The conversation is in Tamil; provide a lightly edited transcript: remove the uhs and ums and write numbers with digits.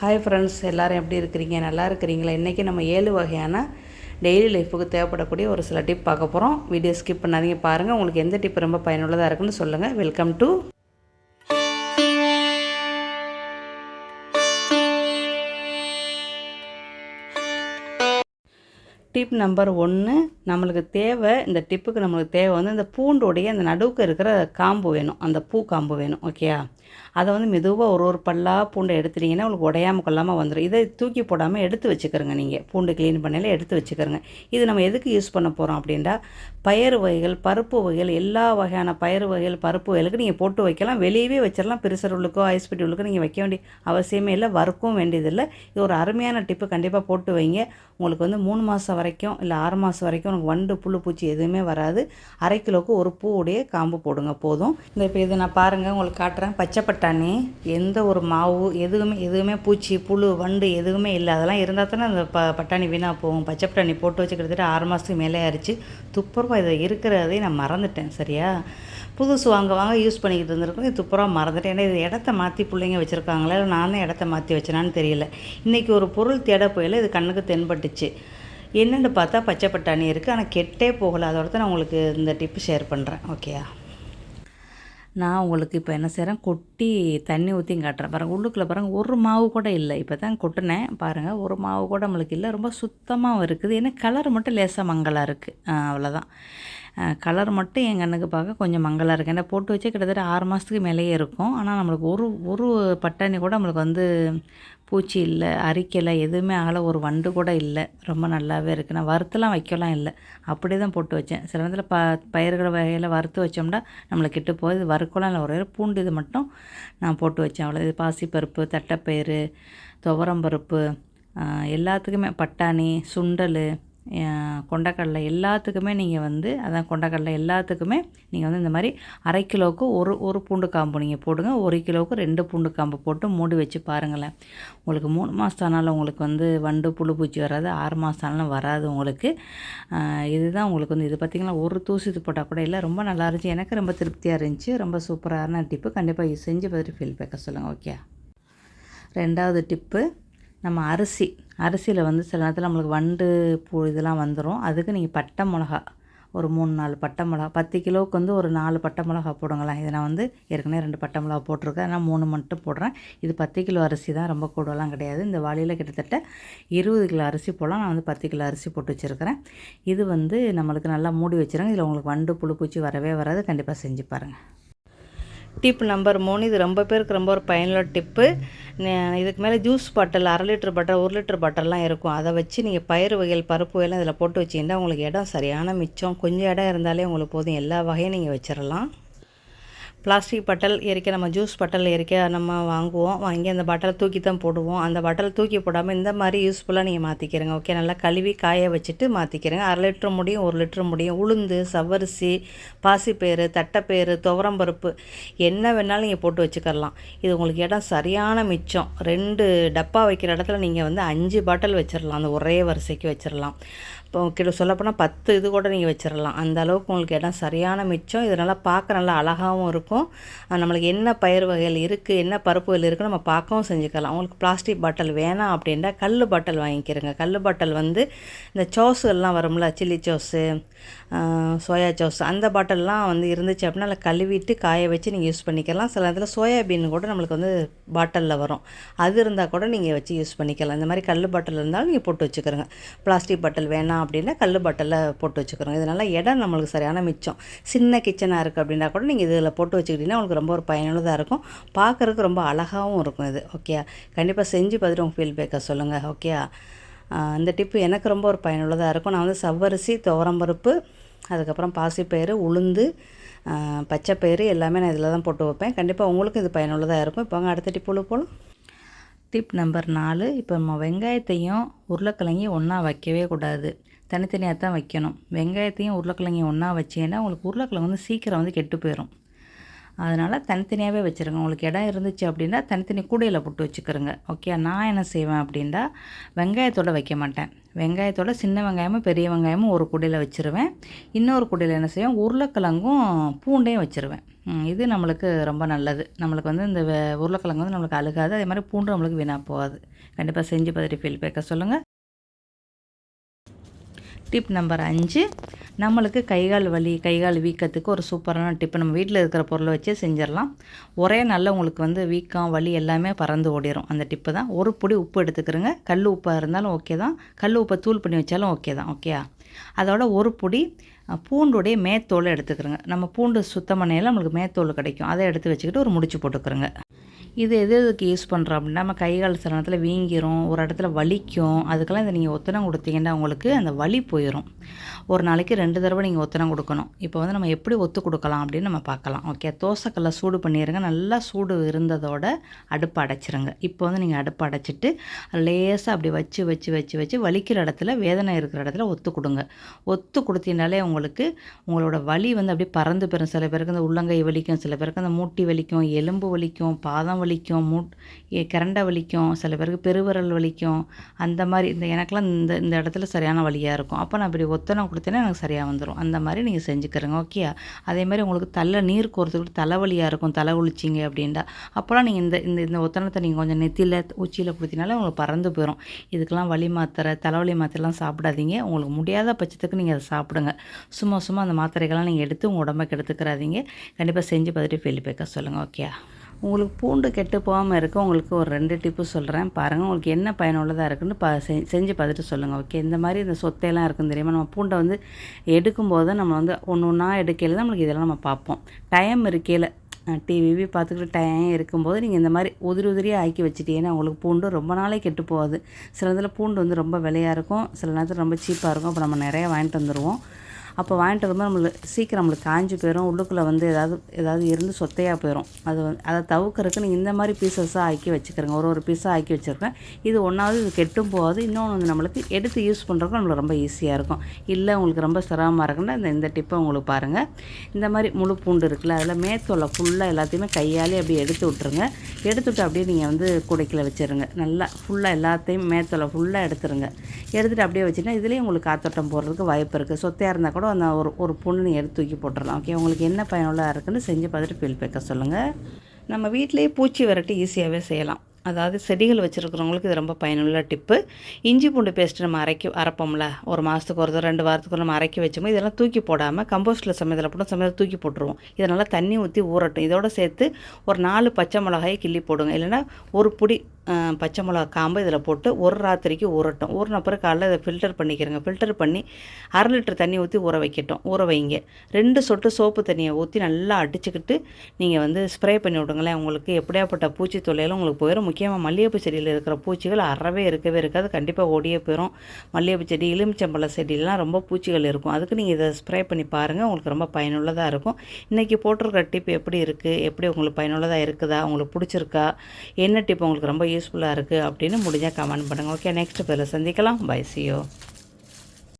ஹாய் ஃப்ரெண்ட்ஸ், எல்லோரும் எப்படி இருக்கிறீங்க? நல்லா இருக்கிறீங்களா? இன்றைக்கி நம்ம 7 வகையான டெய்லி லைஃபுக்கு தேவைப்படக்கூடிய ஒரு சில டிப் பார்க்க போகிறோம். வீடியோ ஸ்கிப் பண்ணாதீங்க, பாருங்கள். உங்களுக்கு எந்த டிப் ரொம்ப பயனுள்ளதாக இருக்குன்னு சொல்லுங்கள். Welcome to tip number 1. நம்மளுக்கு தேவை, இந்த டிப்புக்கு நம்மளுக்கு தேவை வந்து இந்த பூண்டோடைய அந்த நடுவுக்கு இருக்கிற காம்பு வேணும், அந்த பூ காம்பு வேணும். ஓகேயா? அதை வந்து மெதுவாக ஒரு பல்லாக பூண்டை எடுத்துட்டிங்கன்னா உங்களுக்கு உடையாமல் கொள்ளாமல் வந்துடும். இதை தூக்கி போடாமல் எடுத்து வச்சுக்கிறோங்க. நீங்கள் பூண்டு க்ளீன் பண்ணல எடுத்து வச்சுக்கிறோங்க. இது நம்ம எதுக்கு யூஸ் பண்ண போகிறோம் அப்படின்டா, பயிறு வகைகள், பருப்பு வகைகள், எல்லா வகையான பயிறு வகைகள், பருப்பு வகைகளுக்கு நீங்கள் போட்டு வைக்கலாம். வெளியவே வச்சிடலாம். பிரிசருளுக்கோ ஐஸ்பெட்டி உள்ளுக்கோ நீங்கள் வைக்க வேண்டிய அவசியமே இல்லை, வறுக்கவும் வேண்டியதில்லை. இது ஒரு அருமையான டிப்பு. கண்டிப்பாக போட்டு வைங்க. உங்களுக்கு வந்து 3 மாதம் வரைக்கும் இல்லை 6 மாதம் வரைக்கும் உங்களுக்கு வண்டு புழு பூச்சி எதுவுமே வராது. 1/2 கிலோவுக்கு ஒரு பூவுடைய காம்பு போடுங்க போதும். இந்த இப்போ இதை நான் பாருங்கள் உங்களுக்கு காட்டுறேன். பச்சை பட்டாணி, எந்த ஒரு மாவு எதுவுமே பூச்சி புழு வண்டு எதுவுமே இல்லை. அதெல்லாம் இருந்தால் தானே அந்த பட்டாணி வீணாக போகும். பச்சை பட்டாணி போட்டு வச்சு கிட்டத்தட்ட 6 மாதத்துக்கு மேலே ஆயிடுச்சு. துப்புரவா இதை இருக்கிறதே நான் மறந்துட்டேன். சரியா? புதுசு வாங்க யூஸ் பண்ணிக்கிட்டு இருந்திருக்கோம். இது துப்புரவாக மறந்துட்டேன். ஏன்னா இது இடத்த மாற்றி பிள்ளைங்க வச்சுருக்காங்களே, இல்லை நானே இடத்த மாற்றி வச்சேனான்னு தெரியல. இன்றைக்கி ஒரு பொருள் தேட போயில இது கண்ணுக்கு தென்பட்டுச்சு. என்னென்னு பார்த்தா பச்சை பட்டாணி இருக்குது, ஆனால் கெட்டே போகலை. அதோட தான் நான் உங்களுக்கு இந்த டிப்பு ஷேர் பண்ணுறேன். ஓகேயா? நான் உங்களுக்கு இப்போ என்ன செய்கிறேன், கொட்டி தண்ணி ஊற்றியும் காட்டுறேன். பாருங்கள், உள்ளுக்குள்ளே பாருங்கள், ஒரு மாவு கூட இல்லை. இப்போ தான் கொட்டினேன் பாருங்கள், ஒரு மாவு கூட நம்மளுக்கு இல்லை. ரொம்ப சுத்தமாகவும் இருக்குது. ஏன்னா கலர் மட்டும் லேசாக மங்கலாக இருக்குது. அவ்வளோதான். கலர் மட்டும் என் கண்ணுக்கு பார்க்க கொஞ்சம் மங்கலாக இருக்குது. ஏன்னா போட்டு வச்சே கிட்டத்தட்ட 6 மாதத்துக்கு மேலேயே இருக்கும். ஆனால் நம்மளுக்கு ஒரு பட்டாணி கூட நம்மளுக்கு வந்து பூச்சி இல்லை, அரிக்கலை, எதுவுமே ஆகலை, ஒரு வண்டு கூட இல்லை. ரொம்ப நல்லாவே இருக்குது. நான் வறுத்துலாம் வைக்கலாம் இல்லை, அப்படியே தான் போட்டு வச்சேன். சில நேரத்தில் பயிர்கள் வகையில் வறுத்து வச்சோம்னா நம்மளுக்கு கெட்டு போகுது. இது வறுக்கலாம் இல்லை, ஒரே பூண்டு இது மட்டும் நான் போட்டு வச்சேன். அவ்வளோ. இது பாசிப்பருப்பு, தட்டைப்பயிறு, துவரம்பருப்பு, எல்லாத்துக்குமே பட்டாணி, சுண்டல், கொண்டக்கடலை எல்லாத்துக்குமே நீங்கள் வந்து அதான் கொண்டக்கடலை எல்லாத்துக்குமே நீங்கள் வந்து இந்த மாதிரி 1/2 கிலோவுக்கு ஒரு பூண்டு காம்பு நீங்கள் போடுங்க. 1 கிலோவுக்கு 2 பூண்டு காம்பு போட்டு மூடி வச்சு பாருங்களேன். உங்களுக்கு 3 மாதம் ஆனாலும் உங்களுக்கு வந்து வண்டு புழு பூச்சி வராது. 6 மாதம் ஆனாலும் வராது உங்களுக்கு. இதுதான் உங்களுக்கு வந்து இது பார்த்திங்கன்னா ஒரு தூசி இது போட்டால் கூட இல்லை. ரொம்ப நல்லா இருந்துச்சு. எனக்கு ரொம்ப திருப்தியாக இருந்துச்சு. ரொம்ப சூப்பரான டிப்பு. கண்டிப்பாக செஞ்சு பார்த்துட்டு ஃபீட்பேக்கை சொல்லுங்கள். ஓகே? 2வது டிப்பு, நம்ம அரிசியில் வந்து சில நேரத்தில் நம்மளுக்கு வண்டு இதெல்லாம் வந்துடும். அதுக்கு நீங்கள் பட்டை மிளகா ஒரு 3-4 பட்டை மிளகா, 10 கிலோவுக்கு வந்து ஒரு 4 பட்டை மிளகா போடுங்களேன். இதை நான் வந்து ஏற்கனவே 2 பட்டை மிளகா போட்டிருக்கேன். ஆனால் 3 மட்டும் போடுறேன். இது 10 கிலோ அரிசி தான், ரொம்ப கூடலாம் கிடையாது. இந்த வாளியில் கிட்டத்தட்ட 20 கிலோ அரிசி போடலாம். நான் வந்து 10 கிலோ அரிசி போட்டு வச்சுருக்கிறேன். இது வந்து நம்மளுக்கு நல்லா மூடி வச்சுருங்க. இதில் உங்களுக்கு வண்டு புழு பூச்சி வரவே வராது. கண்டிப்பாக செஞ்சு பாருங்கள். Tip number 3. இது ரொம்ப பேருக்கு ரொம்ப ஒரு பயனுள்ள டிப்பு. இதுக்கு மேலே juice bottle 1/2 litre bottle, 1 litre பாட்டில்லாம் இருக்கும். அதை வச்சு நீங்கள் பயிறு வகைகள், பருப்பு வகையெல்லாம் இதில் போட்டு வச்சிங்கன்னா உங்களுக்கு இடம் சரியான மிச்சம். கொஞ்சம் இடம் இருந்தாலே உங்களுக்கு போதும். எல்லா வகையும் நீங்கள் வச்சிடலாம். பிளாஸ்டிக் பாட்டில் ஏறிக்க நம்ம ஜூஸ் பாட்டில் ஏறிக்க நம்ம வாங்கி அந்த பாட்டிலை தூக்கி தான் போடுவோம். அந்த பாட்டிலை தூக்கி போடாமல் இந்த மாதிரி யூஸ்ஃபுல்லாக நீங்கள் மாற்றிக்கிறங்க. ஓகே? நல்லா கழுவி காய வச்சுட்டு மாற்றிக்கிறங்க. 1/2 லிட்டர் முடியும், 1 லிட்டர் முடியும். உளுந்து, சவ்வரிசி, பாசிப்பயிறு, தட்டைப்பயிறு, துவரம்பருப்பு என்ன வேணாலும் நீங்கள் போட்டு வச்சுக்கலாம். இது உங்களுக்கு இடம் சரியான மிச்சம். 2 டப்பா வைக்கிற இடத்துல நீங்கள் வந்து 5 பாட்டில் வச்சிடலாம். அந்த ஒரே வரிசைக்கு வச்சிடலாம். இப்போ சொல்லப்போனால் 10 இது கூட நீங்கள் வச்சிடலாம். அந்த அளவுக்கு உங்களுக்கு இடம் சரியான மிச்சம். இதனால் பார்க்க நல்லா அழகாகவும் இருக்கும். நம்மளுக்கு என்ன பயிர் வகைகள் இருக்குது, என்ன பருப்பு வகைகள் இருக்குது நம்ம பார்க்கவும் செஞ்சுக்கலாம். உங்களுக்கு பிளாஸ்டிக் பாட்டில் வேணாம் அப்படின்னா கல் பாட்டில் வாங்கிக்கிறங்க. கல் பாட்டில் வந்து இந்த சோஸுலாம் வரும்ல, சில்லி சோஸு, சோயா சோஸ், அந்த பாட்டில்லாம் வந்து இருந்துச்சு அப்படின்னா அதில் கழுவிட்டு காய வச்சு நீங்கள் யூஸ் பண்ணிக்கலாம். சில நேரத்தில் சோயாபீன் கூட நம்மளுக்கு வந்து பாட்டிலில் வரும். அது இருந்தால் கூட நீங்கள் வச்சு யூஸ் பண்ணிக்கலாம். இந்த மாதிரி கல் பாட்டில் இருந்தாலும் நீங்கள் போட்டு வச்சுக்கிறோங்க. பிளாஸ்டிக் பாட்டில் வேணாம் அப்படின்னா கல் பாட்டிலில் போட்டு வச்சுக்கிறோங்க. இதனால் இடம் நம்மளுக்கு சரியான மிச்சம். சின்ன கிச்சனாக இருக்குது அப்படின்னா கூட நீங்கள் இதில் போட்டு வச்சுக்கிட்டிங்கன்னா உங்களுக்கு ரொம்ப ஒரு பயனுள்ளதாக இருக்கும். பார்க்குறதுக்கு ரொம்ப அழகாகவும் இருக்கும் இது. ஓகே? கண்டிப்பாக செஞ்சு பார்த்துட்டு உங்கள் ஃபீட்பேக்கை சொல்லுங்கள். ஓகே? இந்த டிப்பு எனக்கு ரொம்ப ஒரு பயனுள்ளதாக இருக்கும். நான் வந்து சவ்வரிசி, துவரம்பருப்பு, அதுக்கப்புறம் பாசிப்பயிறு, உளுந்து, பச்சைப்பயிறு எல்லாமே நான் இதில் தான் போட்டு வைப்பேன். கண்டிப்பாக உங்களுக்கும் இது பயனுள்ளதாக இருக்கும். இப்போ அடுத்த டிப்பு போகலாம். Tip number 4. இப்போ நம்ம வெங்காயத்தையும் உருளைக்கிழங்கையும் ஒன்றா வைக்கவே கூடாது. தனித்தனியாக தான் வைக்கணும். வெங்காயத்தையும் உருளைக்கிழங்கையும் ஒன்றா வச்சீங்கன்னா உங்களுக்கு உருளைக்கிழங்கு வந்து சீக்கிரம் வந்து கெட்டு போயிடும். அதனால் தனித்தனியாகவே வச்சுருங்க. உங்களுக்கு இடம் இருந்துச்சு அப்படின்னா தனித்தனி கூடையில் போட்டு வச்சுக்கிறோங்க. ஓகே. நான் என்ன செய்வேன் அப்படின்னா வெங்காயத்தோடு வைக்க மாட்டேன். வெங்காயத்தோட சின்ன வெங்காயமும் பெரிய வெங்காயமும் ஒரு கூடையில் வச்சுருவேன். இன்னொரு கூடையில் என்ன செய்வேன், உருளைக்கிழங்கும் பூண்டையும் வச்சுருவேன். இது நம்மளுக்கு ரொம்ப நல்லது. நம்மளுக்கு வந்து இந்த உருளைக்கிழங்கு வந்து நம்மளுக்கு அழுகாது. அதே மாதிரி பூண்டு நம்மளுக்கு வீணாக போகாது. கண்டிப்பாக செஞ்சு பார்த்துட்டு ஃபீட்பேக்கை சொல்லுங்கள். டிப் நம்பர் 5, நம்மளுக்கு கைகால் வலி கைகால் வீக்கத்துக்கு ஒரு சூப்பரான டிப்பு. நம்ம வீட்டில் இருக்கிற பொருளை வச்சே செஞ்சிடலாம். ஒரே நாளில் உங்களுக்கு வந்து வீக்கம் வலி எல்லாமே பறந்து ஓடிடும். அந்த டிப்பு தான். ஒரு பொடி உப்பு எடுத்துக்கிறோங்க. கல் உப்பாக இருந்தாலும் ஓகே தான், கல் உப்பை தூள் பண்ணி வச்சாலும் ஓகே தான். ஓகே. அதோட ஒரு பொடி பூண்டுடைய மேத்தோலை எடுத்துக்கிறோங்க. நம்ம பூண்டு சுத்தம் பண்ணையில் நம்மளுக்கு மேத்தோல் கிடைக்கும். அதை எடுத்து வச்சுக்கிட்டு ஒரு முடிச்சு போட்டுக்கிறோங்க. இது எதுக்கு யூஸ் பண்ணுறோம் அப்படின்னா, நம்ம கை கால் சில நேரத்தில் வீங்கிரும், ஒரு இடத்துல வலிக்கும். அதுக்கெல்லாம் இதை நீங்கள் ஒத்தனம் கொடுத்தீங்கன்னா உங்களுக்கு அந்த வலி போயிடும். ஒரு நாளைக்கு 2 தடவை நீங்கள் ஒத்தனம் கொடுக்கணும். இப்போ வந்து நம்ம எப்படி ஒத்து கொடுக்கலாம் அப்படின்னு நம்ம பார்க்கலாம். ஓகே. தோசைக்கல்லை சூடு பண்ணிடுங்க. நல்லா சூடு இருந்ததோட அடுப்பை அடைச்சிருங்க. இப்போ வந்து நீங்கள் அடுப்பை அடைச்சிட்டு லேசாக அப்படி வச்சு வச்சு வச்சு வச்சு வலிக்கிற இடத்துல, வேதனை இருக்கிற இடத்துல ஒத்து கொடுங்க. ஒத்து கொடுத்தீங்கனாலே உங்களுக்கு உங்களோட வலி வந்து அப்படியே பறந்து போயிடும். சில பேருக்கு அந்த உள்ளங்கை வலிக்கும், சில பேருக்கு அந்த மூட்டி வலிக்கும், எலும்பு வலிக்கும், பாதம் வலிக்கும், கரண்டை வலிக்கும், சில பேருக்கு பெருவிரல் வலிக்கும். அந்த மாதிரி எனக்கெல்லாம் இந்த இடத்துல சரியான வலியாக இருக்கும். அப்போ நான் இப்படி ஒத்தனை கொடுத்தேன்னா எனக்கு சரியாக வந்துடும். அந்த மாதிரி நீங்கள் செஞ்சுக்கிறங்க. ஓகே. அதேமாதிரி உங்களுக்கு நீர் கோர்த்துக்கிட்டு தலைவலியாக இருக்கும், தலை குளிச்சிங்க அப்படின்டா, அப்போலாம் நீங்கள் இந்த ஒத்தனத்தை நீங்கள் கொஞ்சம் நெத்தியில் உச்சியில் கொடுத்தீங்கனாலே உங்களுக்கு பறந்து போயிடும். இதுக்கெல்லாம் வலி மாத்திரை தலைவலி மாத்திரைலாம் சாப்பிடாதீங்க. உங்களுக்கு முடியாத பட்சத்துக்கு நீங்கள் அதை சாப்பிடுங்க. சும்மா அந்த மாத்திரைகள்லாம் நீங்கள் எடுத்து உங்கள் உடம்புக்கு எடுத்துக்கிறாதீங்க. கண்டிப்பாக செஞ்சு பார்த்துட்டு ஃபீட்பேக்காக சொல்லுங்கள். ஓகே. உங்களுக்கு பூண்டு கெட்டு போகாமல் இருக்க உங்களுக்கு ஒரு 2 டிப்பு சொல்கிறேன். பாருங்கள், உங்களுக்கு என்ன பயனுள்ளதாக இருக்குன்னு செஞ்சு பார்த்துட்டு சொல்லுங்கள். ஓகே. இந்த மாதிரி இந்த சொத்தையெல்லாம் இருக்குன்னு தெரியுமா, நம்ம பூண்டை வந்து எடுக்கும்போது தான் நம்ம வந்து ஒன்று ஒன்றா எடுக்கையில் தான் நம்மளுக்கு இதெல்லாம் நம்ம பார்ப்போம். டைம் இருக்கையில் டிவி பார்த்துக்கிட்டு டைம் இருக்கும்போது நீங்கள் இந்த மாதிரி உதிரியாக ஆக்கி வச்சுட்டீங்கன்னா உங்களுக்கு பூண்டு ரொம்ப நாளைக்கு கெட்டு போகாது. சில நேரத்தில் பூண்டு வந்து ரொம்ப விலையாக இருக்கும், சில நேரத்தில் ரொம்ப சீப்பாக இருக்கும். அப்போ நம்ம நிறையா வாங்கிட்டு வந்துடுவோம். அப்போ வாங்கிட்டு வரும்போது நம்மளுக்கு சீக்கிரம் நம்மளுக்கு காஞ்சி போயிடும். உள்ளுக்குள்ளே வந்து ஏதாவது இருந்து சொத்தையாக போயிடும். அதை தவிர்க்கறதுக்கு நீங்கள் இந்த மாதிரி பீசஸாக ஆக்கி வச்சுக்கிறங்க. ஒரு பீஸாக ஆக்கி வச்சுருக்கேன். இது ஒன்றாவது இது கெட்டும் போகாது. இன்னொன்று வந்து நம்மளுக்கு எடுத்து யூஸ் பண்ணுறதுக்கு நம்மளுக்கு ரொம்ப ஈஸியாக இருக்கும். இல்லை உங்களுக்கு ரொம்ப சிரமமாக இருக்குன்னா இந்த டிப்பை உங்களுக்கு பாருங்கள். இந்த மாதிரி முழு பூண்டு இருக்குல்ல, அதில் மேத்தோலை ஃபுல்லாக எல்லாத்தையுமே கையாலே அப்படியே எடுத்து விட்ருங்க. எடுத்துவிட்டு அப்படியே நீங்கள் வந்து குடைக்கில் வச்சுருங்க. நல்லா ஃபுல்லாக எல்லாத்தையும் மேத்தோலை ஃபுல்லாக எடுத்துருங்க. எடுத்துகிட்டு அப்படியே வச்சுன்னா இதுலேயும் உங்களுக்கு காத்தோட்டம் போடுறதுக்கு வாய்ப்பு இருக்குது. சொத்தையாக இருந்தால் கூட அந்த ஒரு பொண்ணு நீங்கள் எடுத்து தூக்கி போட்டுடலாம். ஓகே. உங்களுக்கு என்ன பயனுள்ளதாக இருக்குன்னு செஞ்சு பார்த்துட்டு ஃபீட்பேக்கை சொல்லுங்கள். நம்ம வீட்டிலேயே பூச்சி விரட்டி ஈஸியாகவே செய்யலாம். அதாவது செடிகள் வச்சுருக்கிறவங்களுக்கு இது ரொம்ப பயனுள்ள டிப்பு. இஞ்சி பூண்டு பேஸ்ட்டு நம்ம அரைப்போம்ல, ஒரு மாதத்துக்கு ஒரு 2 வாரத்துக்கு நம்ம அரைக்கி வச்சோமோ இதெல்லாம் தூக்கி போடாமல் கம்போஸ்ட்டில் சமையத்தில் போட்டு சமையல் தூக்கி போட்டுருவோம். இதனால் தண்ணி ஊற்றி ஊறட்டும். இதோடு சேர்த்து ஒரு 4 பச்சை மிளகாயை கிள்ளி போடுங்க. இல்லைன்னா ஒரு புடி பச்சை மிளகா காம்பு இதில் போட்டு ஒரு ராத்திரிக்கு ஊறட்டும். ஊறின பிறகு காலையில் இதை ஃபில்டர் பண்ணிக்கிறங்க. ஃபில்டர் பண்ணி 1/2 லிட்டர் தண்ணி ஊற்றி ஊற வைங்க. 2 சொட்டு சோப்பு தண்ணியை ஊற்றி நல்லா அடிச்சுக்கிட்டு நீங்கள் வந்து ஸ்ப்ரே பண்ணி விடுங்களேன். உங்களுக்கு எப்படியாப்பட்ட பூச்சி தொல்லையெல்லாம் உங்களுக்கு போயிடும். முக்கியமாக மல்லிகைப்பூ செடியில் இருக்கிற பூச்சிகள் அறவே இருக்கவே இருக்காது. கண்டிப்பாக ஓடியே போயிடும். மல்லிகைப்பூ செடி, எலுமிச்சம்பழ செடியெலாம் ரொம்ப பூச்சிகள் இருக்கும். அதுக்கு நீங்கள் இதை ஸ்ப்ரே பண்ணி பாருங்கள். உங்களுக்கு ரொம்ப பயனுள்ளதாக இருக்கும். இன்றைக்கி போட்டிருக்கிற டிப் எப்படி இருக்குது, எப்படி உங்களுக்கு பயனுள்ளதாக இருக்குதா, உங்களுக்கு பிடிச்சிருக்கா, என்ன டிப் உங்களுக்கு ரொம்ப யூஸ்ஃபுல்லாக இருக்குது அப்படின்னு முடிஞ்சால் கமெண்ட் பண்ணுங்கள். ஓகே. நெக்ஸ்ட் பேரில் சந்திக்கலாம். பை. See you.